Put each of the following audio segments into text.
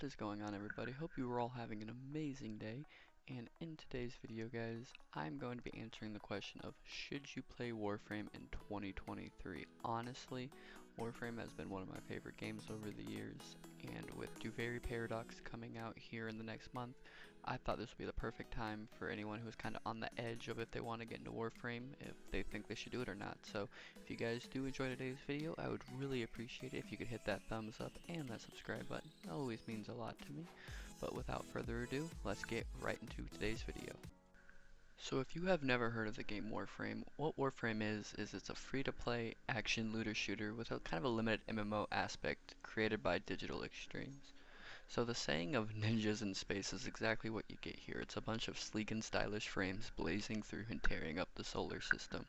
is going on, everybody? Hope you are all having an amazing day. And in today's video, guys, I'm going to be answering the question of should you play Warframe in 2023? Honestly, Warframe has been one of my favorite games over the years, and with Very Paradox coming out here in the next month, I thought this would be the perfect time for anyone who's kind of on the edge of if they want to get into Warframe, if they think they should do it or not. So if you guys do enjoy today's video, I would really appreciate it if you could hit that thumbs up and that subscribe button. It always means a lot to me. But without further ado, let's get right into today's video. So if you have never heard of the game Warframe, what Warframe is it's a free-to-play action looter shooter with a kind of a limited MMO aspect created by Digital Extremes. So the saying of ninjas in space is exactly what you get here. It's a bunch of sleek and stylish frames blazing through and tearing up the solar system.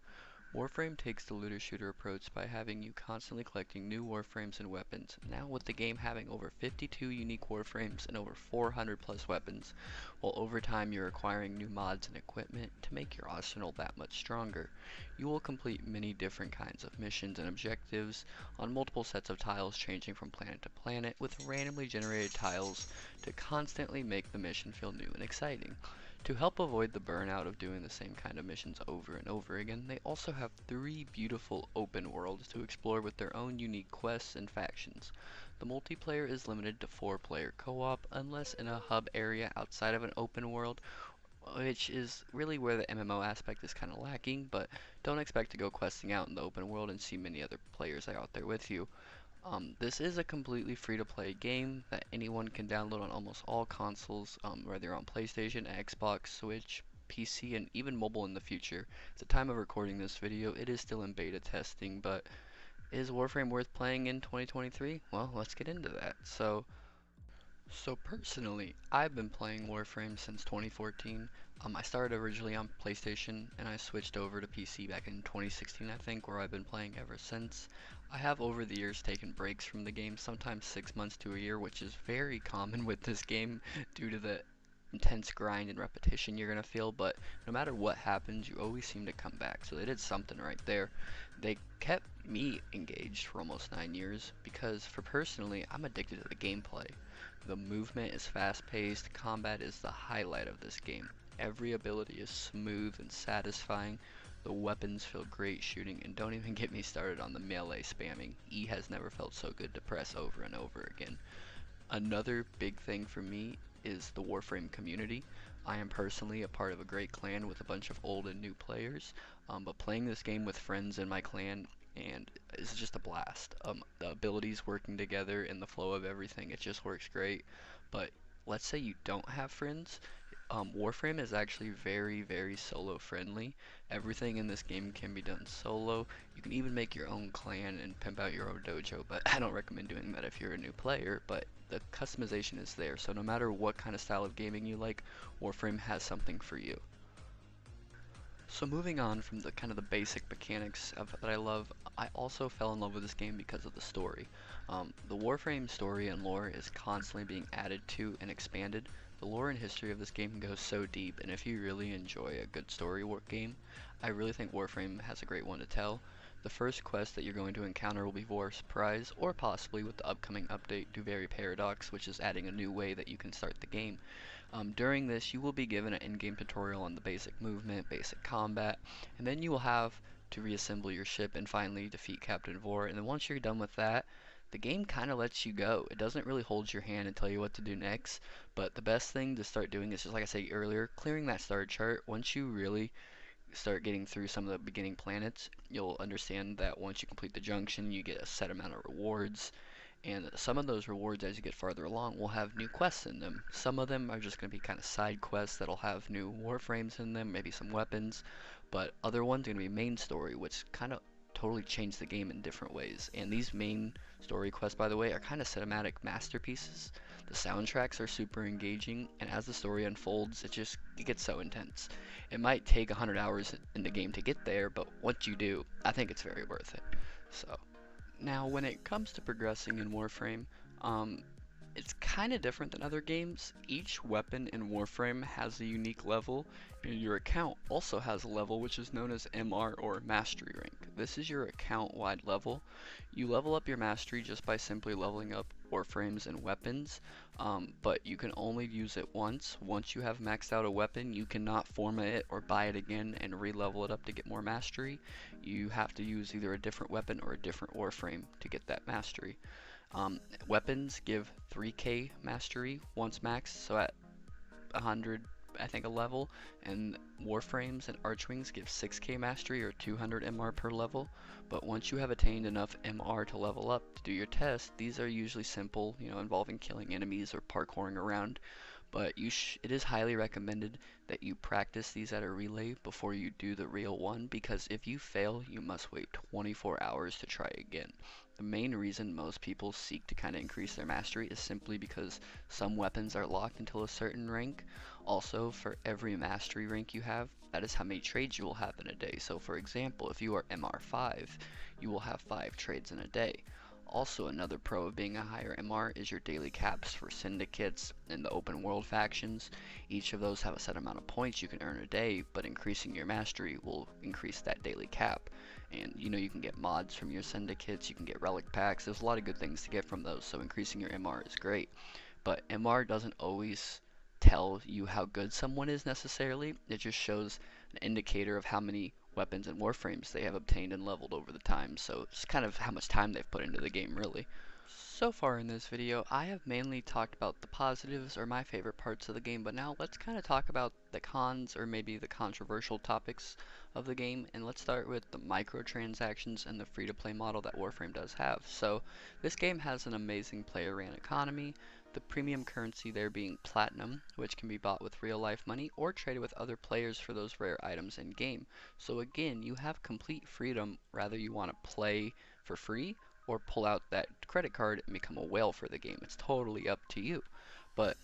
Warframe takes the looter shooter approach by having you constantly collecting new warframes and weapons, now with the game having over 52 unique warframes and over 400 plus weapons, while over time you're acquiring new mods and equipment to make your arsenal that much stronger. You will complete many different kinds of missions and objectives on multiple sets of tiles changing from planet to planet with randomly generated tiles to constantly make the mission feel new and exciting. To help avoid the burnout of doing the same kind of missions over and over again, they also have 3 beautiful open worlds to explore with their own unique quests and factions. The multiplayer is limited to 4-player co-op unless in a hub area outside of an open world, which is really where the MMO aspect is kind of lacking, but don't expect to go questing out in the open world and see many other players out there with you. This is a completely free-to-play game that anyone can download on almost all consoles, whether on PlayStation, Xbox, Switch, PC, and even mobile in the future. At the time of recording this video, it is still in beta testing, but is Warframe worth playing in 2023? Well, let's get into that. So personally, I've been playing Warframe since 2014. I started originally on PlayStation and I switched over to PC back in 2016, I think, where I've been playing ever since. I have over the years taken breaks from the game, sometimes 6 months to a year, which is very common with this game due to the intense grind and repetition you're gonna feel, but no matter what happens, you always seem to come back. So they did something right there. They kept me engaged for almost 9 years because for personally, I'm addicted to the gameplay. The movement is fast-paced, combat is the highlight of this game. Every ability is smooth and satisfying, the weapons feel great shooting, and don't even get me started on the melee spamming. E has never felt so good to press over and over again. Another big thing for me is the Warframe community. I am personally a part of a great clan with a bunch of old and new players, but playing this game with friends in my clan and it's just a blast. The abilities working together and the flow of everything, it just works great. But let's say you don't have friends. Warframe is actually very solo friendly. Everything in this game can be done solo. You can even make your own clan and pimp out your own dojo, but I don't recommend doing that if you're a new player. But the customization is there, so no matter what kind of style of gaming you like, Warframe has something for you. So moving on from the kind of the basic mechanics that I love, I also fell in love with this game because of the story. The Warframe story and lore is constantly being added to and expanded. The lore and history of this game goes so deep, and if you really enjoy a good story game, I really think Warframe has a great one to tell. The first quest that you're going to encounter will be Vor's Prize, or possibly with the upcoming update Very Paradox, which is adding a new way that you can start the game. During this, you will be given an in-game tutorial on the basic movement, basic combat, and then you will have to reassemble your ship and finally defeat Captain Vor. And then once you're done with that, the game kind of lets you go. It doesn't really hold your hand and tell you what to do next, but the best thing to start doing is, just like I said earlier, clearing that starter chart. Once you really start getting through some of the beginning planets, you'll understand that once you complete the junction, you get a set amount of rewards. And some of those rewards, as you get farther along, will have new quests in them. Some of them are just going to be kind of side quests that'll have new warframes in them, maybe some weapons, but other ones are going to be main story, which kind of totally change the game in different ways. And these main story quests, by the way, are kind of cinematic masterpieces. The soundtracks are super engaging, and as the story unfolds, it gets so intense. It might take 100 hours in the game to get there, but once you do, I think it's very worth it. So now, when it comes to progressing in Warframe, it's kind of different than other games. Each weapon in Warframe has a unique level, and your account also has a level which is known as MR or Mastery Rank. This is your account-wide level. You level up your mastery just by simply leveling up Warframes and weapons, but you can only use it once. Once you have maxed out a weapon, you cannot format it or buy it again and re-level it up to get more mastery. You have to use either a different weapon or a different Warframe to get that mastery. Weapons give 3k mastery once maxed, so at 100, I think, a level, and Warframes and Archwings give 6k mastery or 200 MR per level. But once you have attained enough MR to level up to do your test, these are usually simple, involving killing enemies or parkouring around. But it is highly recommended that you practice these at a relay before you do the real one, because if you fail, you must wait 24 hours to try again. The main reason most people seek to kind of increase their mastery is simply because some weapons are locked until a certain rank. Also, for every mastery rank you have, that is how many trades you will have in a day. So for example, if you are MR5, you will have 5 trades in a day. Also, another pro of being a higher MR is your daily caps for syndicates and the open world factions. Each of those have a set amount of points you can earn a day, but increasing your mastery will increase that daily cap. And you can get mods from your syndicates, you can get relic packs, there's a lot of good things to get from those, so increasing your MR is great. But MR doesn't always tell you how good someone is necessarily, it just shows an indicator of how many weapons and warframes they have obtained and leveled over the time, so it's kind of how much time they've put into the game, really. So far in this video, I have mainly talked about the positives or my favorite parts of the game, but now let's kind of talk about the cons or maybe the controversial topics of the game, and let's start with the microtransactions and the free-to-play model that Warframe does have. So this game has an amazing player-ran economy, the premium currency there being platinum, which can be bought with real-life money or traded with other players for those rare items in game. So again, you have complete freedom whether you want to play for free or pull out that credit card and become a whale for the game. It's totally up to you. But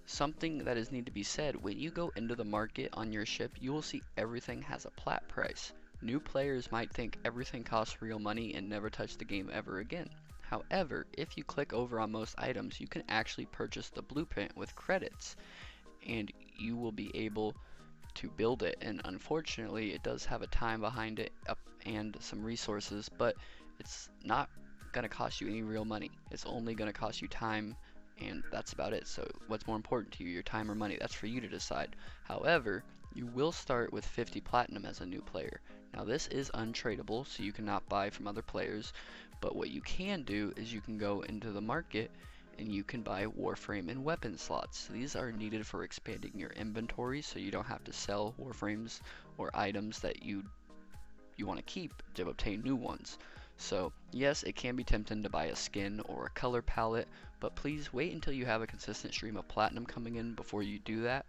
something that is need to be said, when you go into the market on your ship, you will see everything has a plat price. New players might think everything costs real money and never touch the game ever again. However, if you click over on most items, you can actually purchase the blueprint with credits, and you will be able to build it. And unfortunately, it does have a time behind it and some resources, but it's not going to cost you any real money. It's only going to cost you time, and that's about it. So what's more important to you, your time or money? That's for you to decide. However, you will start with 50 platinum as a new player. Now this is untradeable, so you cannot buy from other players, but what you can do is you can go into the market and you can buy Warframe and weapon slots. These are needed for expanding your inventory, so you don't have to sell Warframes or items that you want to keep to obtain new ones. So yes, it can be tempting to buy a skin or a color palette, but please wait until you have a consistent stream of platinum coming in before you do that.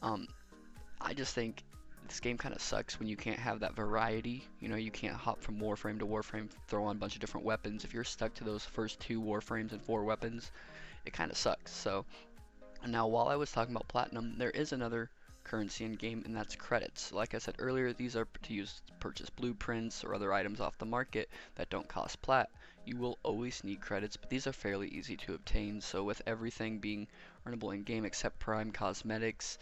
I just think this game kind of sucks when you can't have that variety. You can't hop from Warframe to Warframe, throw on a bunch of different weapons. If you're stuck to those first 2 Warframes and 4 weapons, it kind of sucks. So now, while I was talking about platinum, there is another currency in game, and that's credits. Like I said earlier, these are to purchase blueprints or other items off the market that don't cost plat. You will always need credits, but these are fairly easy to obtain. So with everything being earnable in game except prime cosmetics,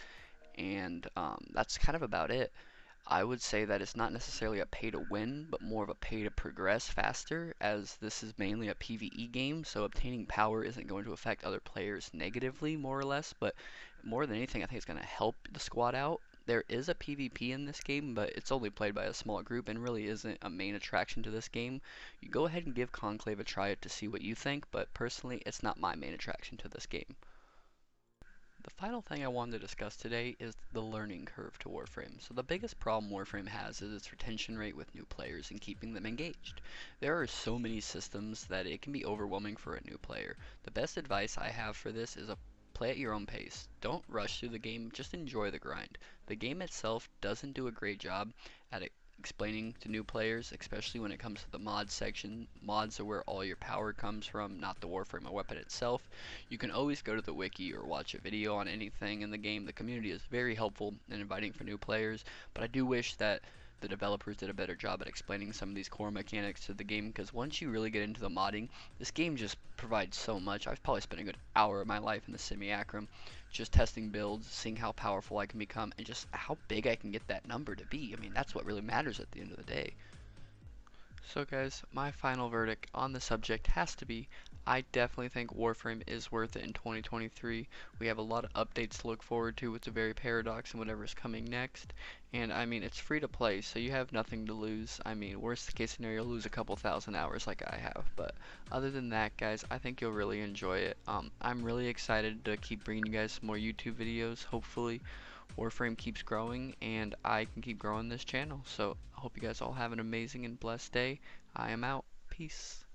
and that's kind of about it. I would say that it's not necessarily a pay to win, but more of a pay to progress faster, as this is mainly a PvE game, so obtaining power isn't going to affect other players negatively, more or less, but more than anything, I think it's going to help the squad out. There is a PvP in this game, but it's only played by a small group and really isn't a main attraction to this game. You go ahead and give Conclave a try to see what you think, but personally, it's not my main attraction to this game. The final thing I wanted to discuss today is the learning curve to Warframe. So the biggest problem Warframe has is its retention rate with new players and keeping them engaged. There are so many systems that it can be overwhelming for a new player. The best advice I have for this is play at your own pace. Don't rush through the game, just enjoy the grind. The game itself doesn't do a great job at explaining to new players, especially when it comes to the mods section. Mods are where all your power comes from, not the Warframe or weapon itself. You can always go to the wiki or watch a video on anything in the game. The community is very helpful in inviting for new players, but I do wish that the developers did a better job at explaining some of these core mechanics to the game, because once you really get into the modding, this game just provides so much. I've probably spent a good hour of my life in the simulacrum just testing builds, seeing how powerful I can become, and just how big I can get that number to be. I mean, that's what really matters at the end of the day. So guys, my final verdict on the subject has to be, I definitely think Warframe is worth it in 2023. We have a lot of updates to look forward to with the very paradox and whatever's coming next. And I mean, it's free to play, so you have nothing to lose. I mean, worst case scenario, lose a couple thousand hours like I have. But other than that, guys, I think you'll really enjoy it. I'm really excited to keep bringing you guys some more YouTube videos. Hopefully, Warframe keeps growing and I can keep growing this channel. So I hope you guys all have an amazing and blessed day. I am out. Peace.